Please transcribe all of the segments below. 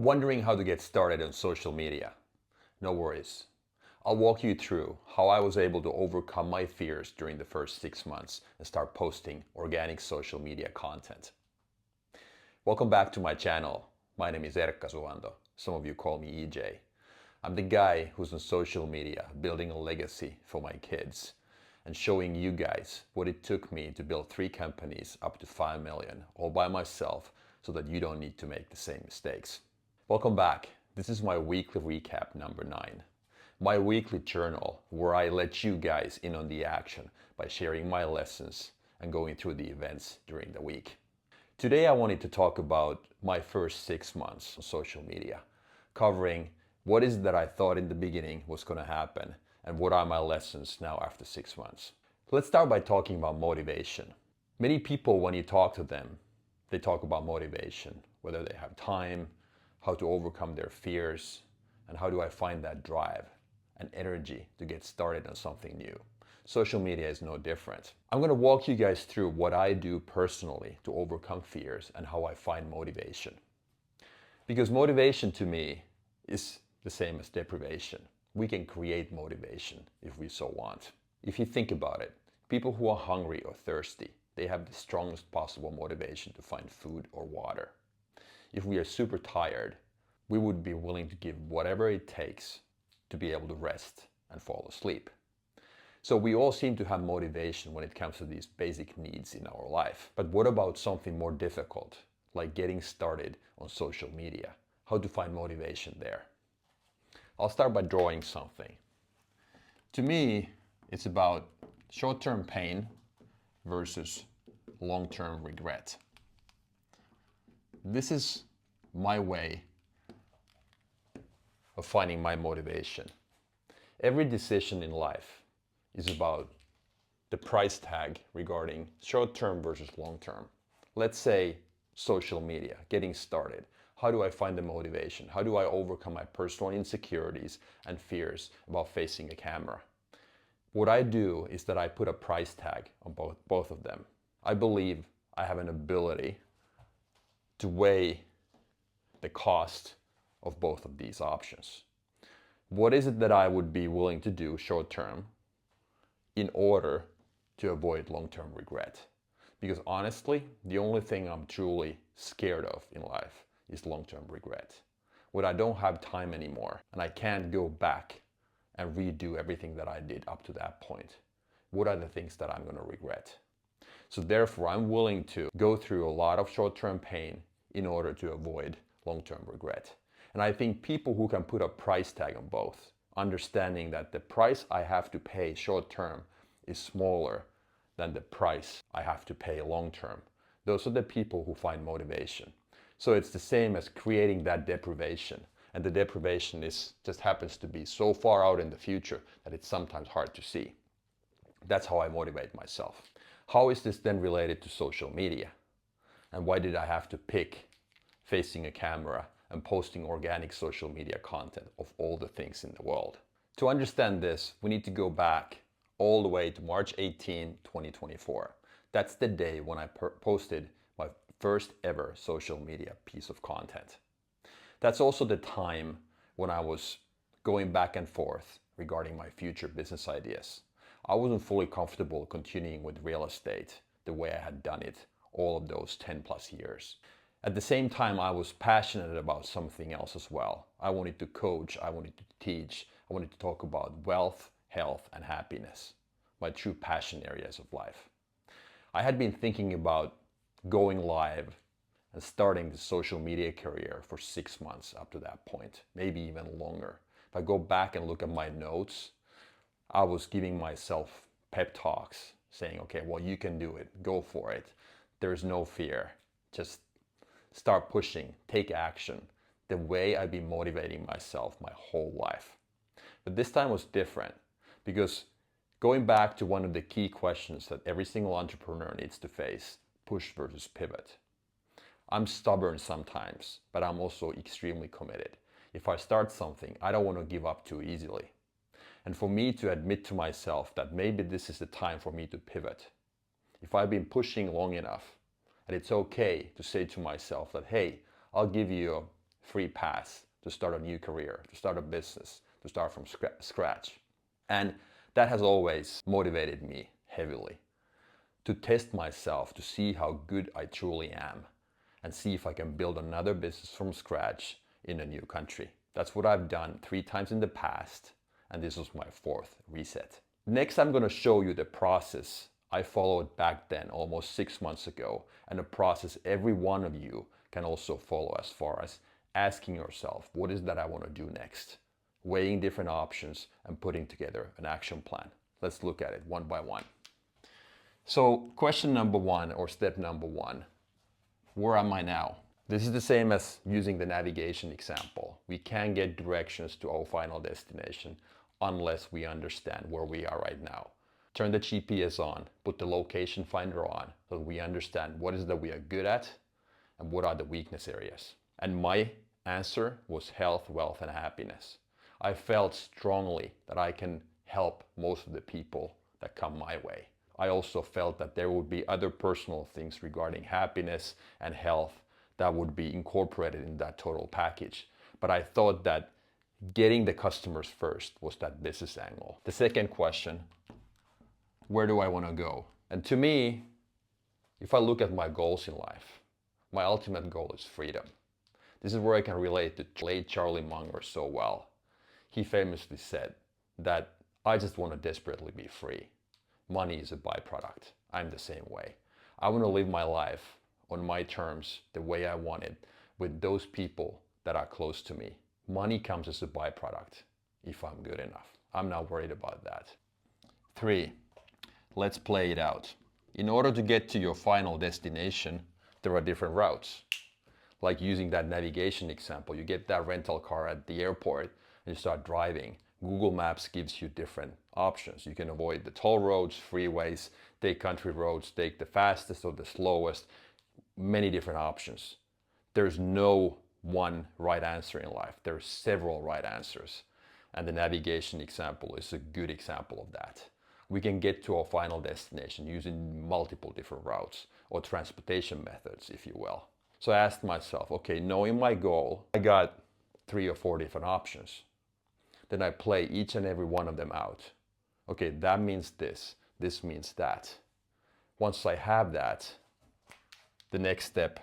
Wondering how to get started on social media? No worries. I'll walk you through how I was able to overcome my fears during the first 6 months and start posting organic social media content. Welcome back to my channel. My name is Erkka Suvanto. Some of you call me EJ. I'm the guy who's on social media building a legacy for my kids and showing you guys what it took me to build 3 companies up to 5 million all by myself so that you don't need to make the same mistakes. Welcome back. This is my weekly recap number 9. My weekly journal where I let you guys in on the action by sharing my lessons and going through the events during the week. Today I wanted to talk about my first 6 months on social media, covering what is it that I thought in the beginning was going to happen and what are my lessons now after 6 months. Let's start by talking about motivation. Many people, when you talk to them, they talk about motivation, whether they have time, how to overcome their fears, and how do I find that drive and energy to get started on something new. Social media is no different. I'm going to walk you guys through what I do personally to overcome fears and how I find motivation. Because motivation to me is the same as deprivation. We can create motivation if we so want. If you think about it, people who are hungry or thirsty, they have the strongest possible motivation to find food or water. If we are super tired, we would be willing to give whatever it takes to be able to rest and fall asleep. So we all seem to have motivation when it comes to these basic needs in our life. But what about something more difficult, like getting started on social media? How to find motivation there? I'll start by drawing something. To me, it's about short-term pain versus long-term regret. This is my way of finding my motivation. Every decision in life is about the price tag regarding short-term versus long-term. Let's say social media, getting started. How do I find the motivation? How do I overcome my personal insecurities and fears about facing a camera? What I do is that I put a price tag on both of them. I believe I have an ability to weigh the cost of both of these options. What is it that I would be willing to do short term in order to avoid long-term regret? Because honestly, the only thing I'm truly scared of in life is long-term regret. When I don't have time anymore and I can't go back and redo everything that I did up to that point, what are the things that I'm going to regret? So therefore, I'm willing to go through a lot of short-term pain in order to avoid long-term regret. And I think people who can put a price tag on both, understanding that the price I have to pay short-term is smaller than the price I have to pay long-term, those are the people who find motivation. So it's the same as creating that deprivation. And the deprivation just happens to be so far out in the future that it's sometimes hard to see. That's how I motivate myself. How is this then related to social media? And why did I have to pick facing a camera and posting organic social media content of all the things in the world? To understand this, we need to go back all the way to March 18, 2024. That's the day when I posted my first ever social media piece of content. That's also the time when I was going back and forth regarding my future business ideas. I wasn't fully comfortable continuing with real estate the way I had done it all of those 10 plus years. At the same time, I was passionate about something else as well. I wanted to coach, I wanted to teach, I wanted to talk about wealth, health, and happiness, my true passion areas of life. I had been thinking about going live and starting the social media career for 6 months up to that point, maybe even longer. If I go back and look at my notes, I was giving myself pep talks saying, okay, well, you can do it, go for it. There's no fear, just start pushing, take action, the way I've been motivating myself my whole life. But this time was different because going back to one of the key questions that every single entrepreneur needs to face, push versus pivot. I'm stubborn sometimes, but I'm also extremely committed. If I start something, I don't want to give up too easily. And for me to admit to myself that maybe this is the time for me to pivot. If I've been pushing long enough, and it's okay to say to myself that, hey, I'll give you a free pass to start a new career, to start a business, to start from scratch. And that has always motivated me heavily to test myself, to see how good I truly am, and see if I can build another business from scratch in a new country. That's what I've done 3 times in the past, and this was my 4th reset. Next, I'm going to show you the process I followed back then, almost 6 months ago, and a process every one of you can also follow, as far as asking yourself, what is that I want to do next? Weighing different options and putting together an action plan. Let's look at it one by one. So question number 1, or step number 1, where am I now? This is the same as using the navigation example. We can't get directions to our final destination unless we understand where we are right now. Turn the GPS on, put the location finder on, so that we understand what is that we are good at and what are the weakness areas. And my answer was health, wealth, and happiness. I felt strongly that I can help most of the people that come my way. I also felt that there would be other personal things regarding happiness and health that would be incorporated in that total package. But I thought that getting the customers first was that business angle. The second question, where do I want to go? And to me, if I look at my goals in life, my ultimate goal is freedom. This is where I can relate to late Charlie Munger so well. He famously said that I just want to desperately be free. Money is a byproduct. I'm the same way. I want to live my life on my terms, the way I want it, with those people that are close to me. Money comes as a byproduct if I'm good enough. I'm not worried about that. 3, let's play it out. In order to get to your final destination, there are different routes. Like using that navigation example, you get that rental car at the airport and you start driving. Google Maps gives you different options. You can avoid the toll roads, freeways, take country roads, take the fastest or the slowest, many different options. There's no one right answer in life. There's several right answers. And the navigation example is a good example of that. We can get to our final destination using multiple different routes or transportation methods, if you will. So I asked myself, okay, knowing my goal, I got 3 or 4 different options. Then I play each and every one of them out. Okay, that means this means that. Once I have that, the next step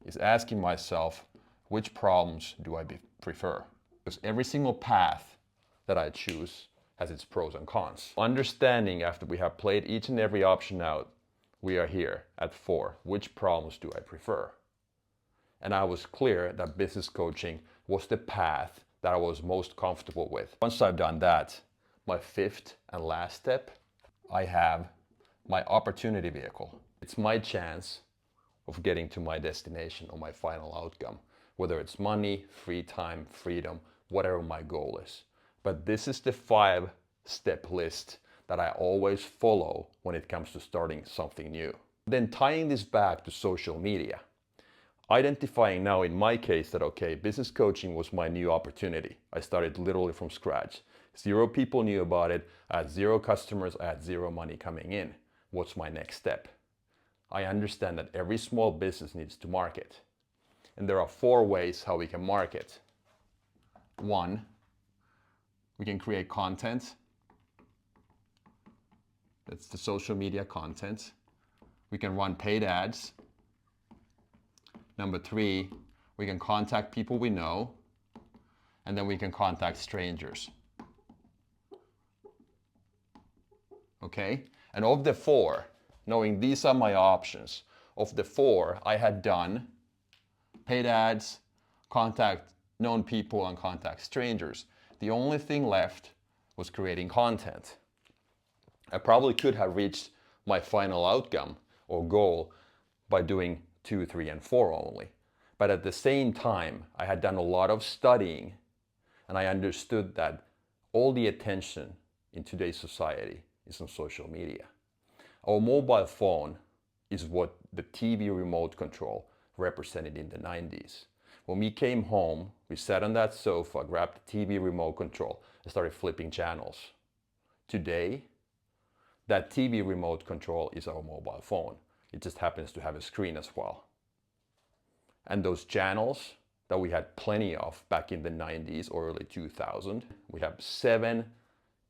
is asking myself, which problems do I prefer? Because every single path that I choose has its pros and cons. Understanding after we have played each and every option out, we are here at 4. Which problems do I prefer? And I was clear that business coaching was the path that I was most comfortable with. Once I've done that, my 5th and last step, I have my opportunity vehicle. It's my chance of getting to my destination or my final outcome, whether it's money, free time, freedom, whatever my goal is. But this is the 5-step list that I always follow when it comes to starting something new. Then tying this back to social media, identifying now in my case that, okay, business coaching was my new opportunity. I started literally from scratch. 0 people knew about it. I had 0 customers. I had 0 money coming in. What's my next step? I understand that every small business needs to market. And there are 4 ways how we can market. 1, we can create content. That's the social media content. We can run paid ads. Number 3, we can contact people we know. And then we can contact strangers. Okay? And of the 4, knowing these are my options, of the 4, I had done paid ads, contact known people, and contact strangers. The only thing left was creating content. I probably could have reached my final outcome or goal by doing 2, 3, and 4 only. But at the same time, I had done a lot of studying and I understood that all the attention in today's society is on social media. Our mobile phone is what the TV remote control represented in the 90s. When we came home, we sat on that sofa, grabbed the TV remote control, and started flipping channels. Today, that TV remote control is our mobile phone. It just happens to have a screen as well. And those channels that we had plenty of back in the 90s or early 2000, we have 7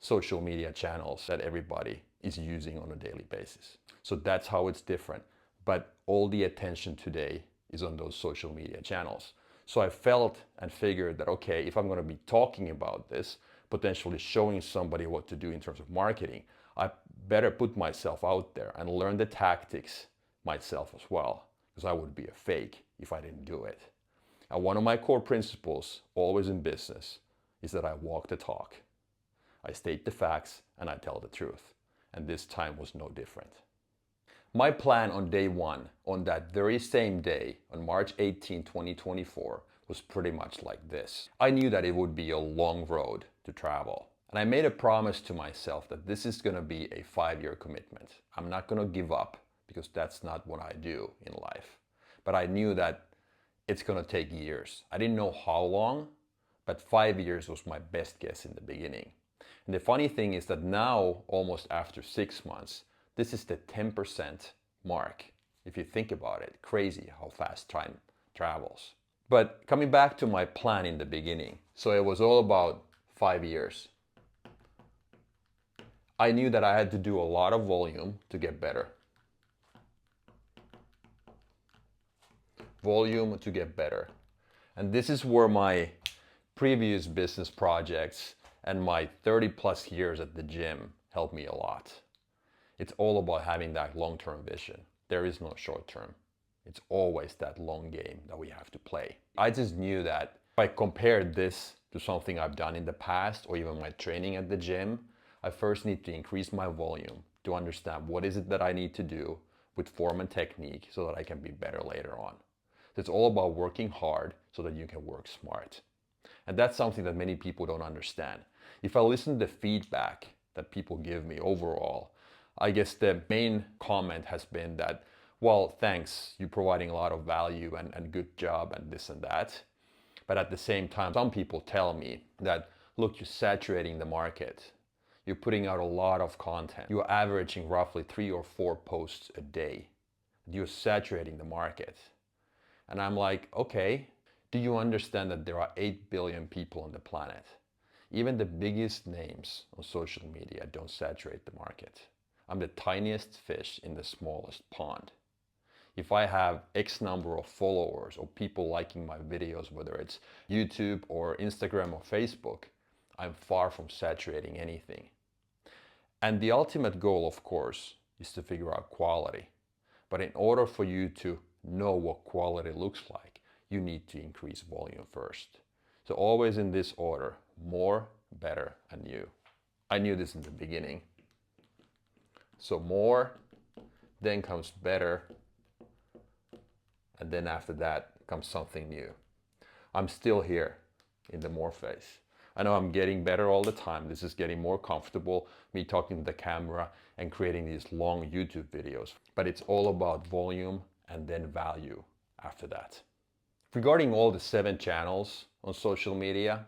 social media channels that everybody is using on a daily basis. So that's how it's different. But all the attention today is on those social media channels. So I felt and figured that, okay, if I'm going to be talking about this, potentially showing somebody what to do in terms of marketing, I better put myself out there and learn the tactics myself as well, because I would be a fake if I didn't do it. And one of my core principles, always in business, is that I walk the talk. I state the facts and I tell the truth. And this time was no different. My plan on day one, on that very same day, on March 18, 2024, was pretty much like this. I knew that it would be a long road to travel. And I made a promise to myself that this is going to be a 5-year commitment. I'm not going to give up, because that's not what I do in life. But I knew that it's going to take years. I didn't know how long, but 5 years was my best guess in the beginning. And the funny thing is that now, almost after 6 months, this is the 10% mark. If you think about it, crazy how fast time travels. But coming back to my plan in the beginning, so it was all about 5 years. I knew that I had to do a lot of volume to get better. Volume to get better. And this is where my previous business projects and my 30 plus years at the gym helped me a lot. It's all about having that long-term vision. There is no short-term. It's always that long game that we have to play. I just knew that if I compared this to something I've done in the past or even my training at the gym, I first need to increase my volume to understand what is it that I need to do with form and technique so that I can be better later on. It's all about working hard so that you can work smart. And that's something that many people don't understand. If I listen to the feedback that people give me overall, I guess the main comment has been that, well, thanks, you're providing a lot of value and good job and this and that. But at the same time, some people tell me that, look, you're saturating the market. You're putting out a lot of content. You're averaging roughly 3 or 4 posts a day. You're saturating the market. And I'm like, okay, do you understand that there are 8 billion people on the planet? Even the biggest names on social media don't saturate the market. I'm the tiniest fish in the smallest pond. If I have X number of followers or people liking my videos, whether it's YouTube or Instagram or Facebook, I'm far from saturating anything. And the ultimate goal, of course, is to figure out quality. But in order for you to know what quality looks like, you need to increase volume first. So always in this order: more, better, and new. I knew this in the beginning. So more, then comes better, and then after that comes something new. I'm still here in the more phase. I know I'm getting better all the time. This is getting more comfortable, me talking to the camera and creating these long YouTube videos. But it's all about volume and then value after that. Regarding all the 7 channels on social media,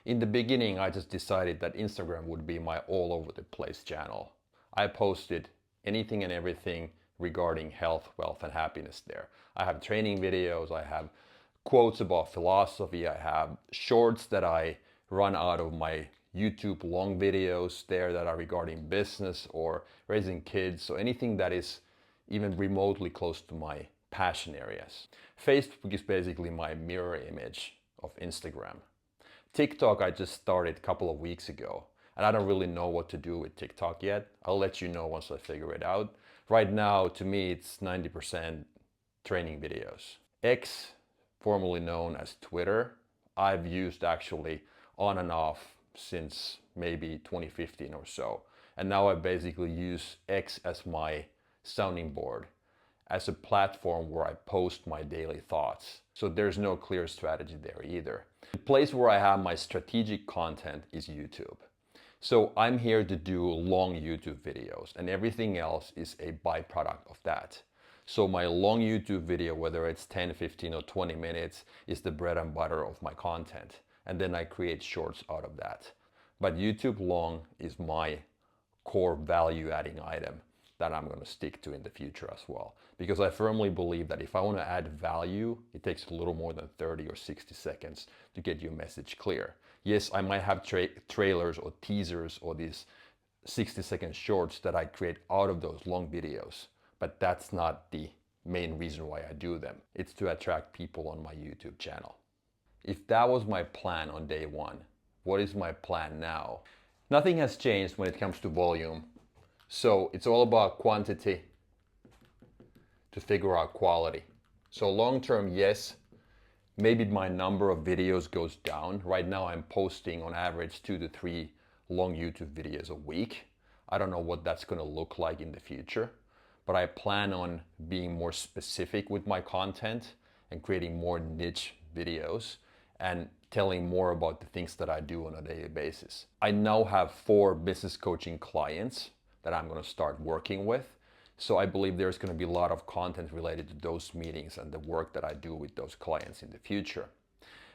in the beginning I just decided that Instagram would be my all over the place channel. I posted anything and everything regarding health, wealth, and happiness there. I have training videos, I have quotes about philosophy, I have shorts that I run out of my YouTube long videos there that are regarding business or raising kids, so anything that is even remotely close to my passion areas. Facebook is basically my mirror image of Instagram. TikTok I just started a couple of weeks ago, and I don't really know what to do with TikTok yet. I'll let you know once I figure it out. Right now, to me, it's 90% training videos. X, formerly known as Twitter, I've used actually on and off since maybe 2015 or so. And now I basically use X as my sounding board, as a platform where I post my daily thoughts. So there's no clear strategy there either. The place where I have my strategic content is YouTube. So I'm here to do long YouTube videos, and everything else is a byproduct of that. So my long YouTube video, whether it's 10, 15 or 20 minutes, is the bread and butter of my content. And then I create shorts out of that. But YouTube long is my core value adding item. that I'm going to stick to in the future as well. Because I firmly believe that if I want to add value, it takes a little more than 30 or 60 seconds to get your message clear. Yes, I might have trailers or teasers or these 60-second shorts that I create out of those long videos, but that's not the main reason why I do them. It's to attract people on my YouTube channel. If that was my plan on day one, what is my plan now? Nothing has changed when it comes to volume. So it's all about quantity to figure out quality. So long term, yes, maybe my number of videos goes down. Right now I'm posting on average 2 to 3 long YouTube videos a week. I don't know what that's going to look like in the future, but I plan on being more specific with my content and creating more niche videos and telling more about the things that I do on a daily basis. I now have 4 business coaching clients that I'm going to start working with. So I believe there's going to be a lot of content related to those meetings and the work that I do with those clients in the future.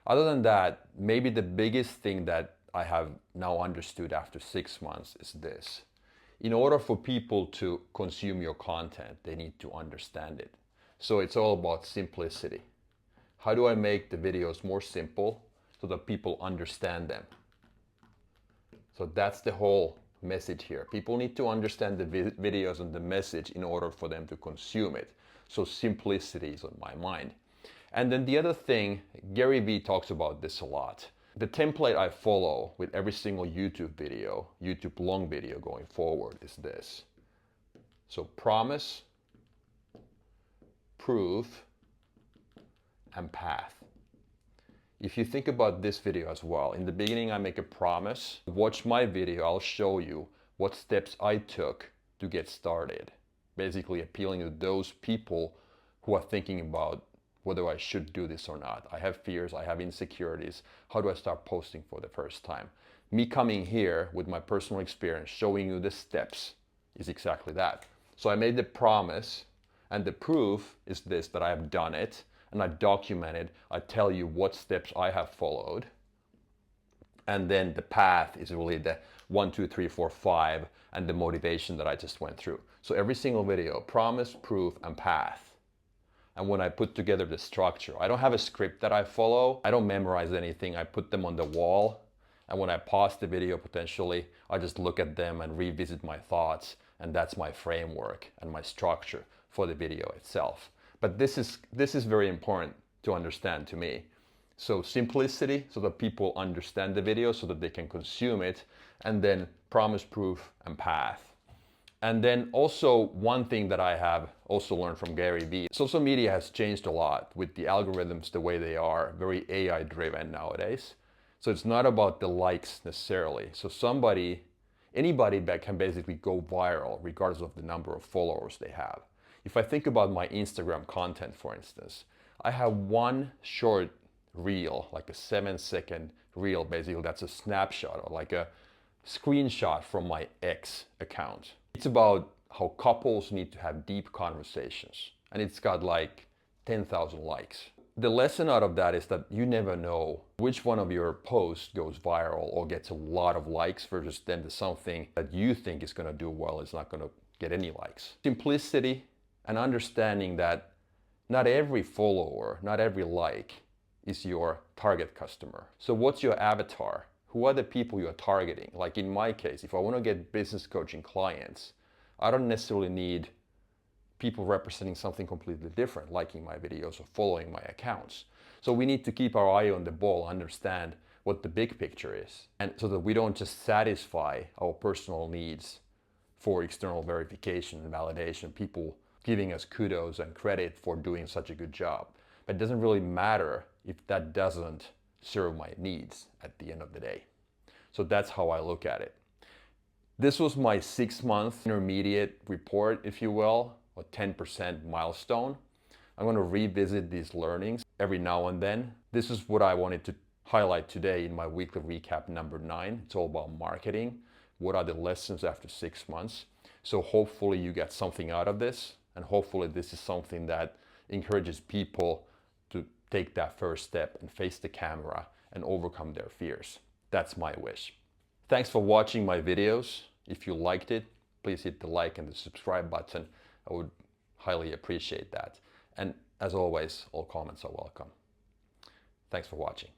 Other than that, maybe the biggest thing that I have now understood after 6 months is this. In order for people to consume your content, they need to understand it. So it's all about simplicity. How do I make the videos more simple so that people understand them? So that's the whole message here. People need to understand the videos and the message in order for them to consume it. So simplicity is on my mind. And then the other thing, Gary Vee talks about this a lot. The template I follow with every single YouTube video, YouTube long video going forward is this. So promise, proof, and path. If you think about this video as well, in the beginning I make a promise. Watch my video, I'll show you what steps I took to get started. Basically appealing to those people who are thinking about whether I should do this or not. I have fears, I have insecurities. How do I start posting for the first time? Me coming here with my personal experience, showing you the steps is exactly that. So I made the promise, and the proof is this, that I have done it. And I document it, I tell you what steps I have followed. And then the path is really the 1, 2, 3, 4, 5 and the motivation that I just went through. So every single video, promise, proof, and path. And when I put together the structure, I don't have a script that I follow. I don't memorize anything. I put them on the wall. And when I pause the video, potentially, I just look at them and revisit my thoughts. And that's my framework and my structure for the video itself. But this is very important to understand to me. So simplicity, so that people understand the video, so that they can consume it, and then promise, proof, and path. And then also one thing that I have also learned from Gary Vee, social media has changed a lot with the algorithms the way they are, very AI driven nowadays. So it's not about the likes necessarily. So anybody that can basically go viral regardless of the number of followers they have. If I think about my Instagram content, for instance, I have one short reel, like a 7-second reel, basically that's a snapshot or like a screenshot from my ex account. It's about how couples need to have deep conversations, and it's got like 10,000 likes. The lesson out of that is that you never know which one of your posts goes viral or gets a lot of likes versus then something that you think is going to do well is not going to get any likes. Simplicity and understanding that not every follower, not every like is your target customer. So what's your avatar? Who are the people you're targeting? Like in my case, if I want to get business coaching clients, I don't necessarily need people representing something completely different, liking my videos or following my accounts. So we need to keep our eye on the ball, understand what the big picture is, and so that we don't just satisfy our personal needs for external verification and validation, people giving us kudos and credit for doing such a good job. But it doesn't really matter if that doesn't serve my needs at the end of the day. So that's how I look at it. This was my 6-month intermediate report, if you will, a 10% milestone. I'm going to revisit these learnings every now and then. This is what I wanted to highlight today in my weekly recap number 9. It's all about marketing. What are the lessons after 6 months? So hopefully you get something out of this, and hopefully this is something that encourages people to take that first step and face the camera and overcome their fears. That's my wish. Thanks for watching my videos. If you liked it, please hit the like and the subscribe button. I would highly appreciate that. And as always, all comments are welcome. Thanks for watching.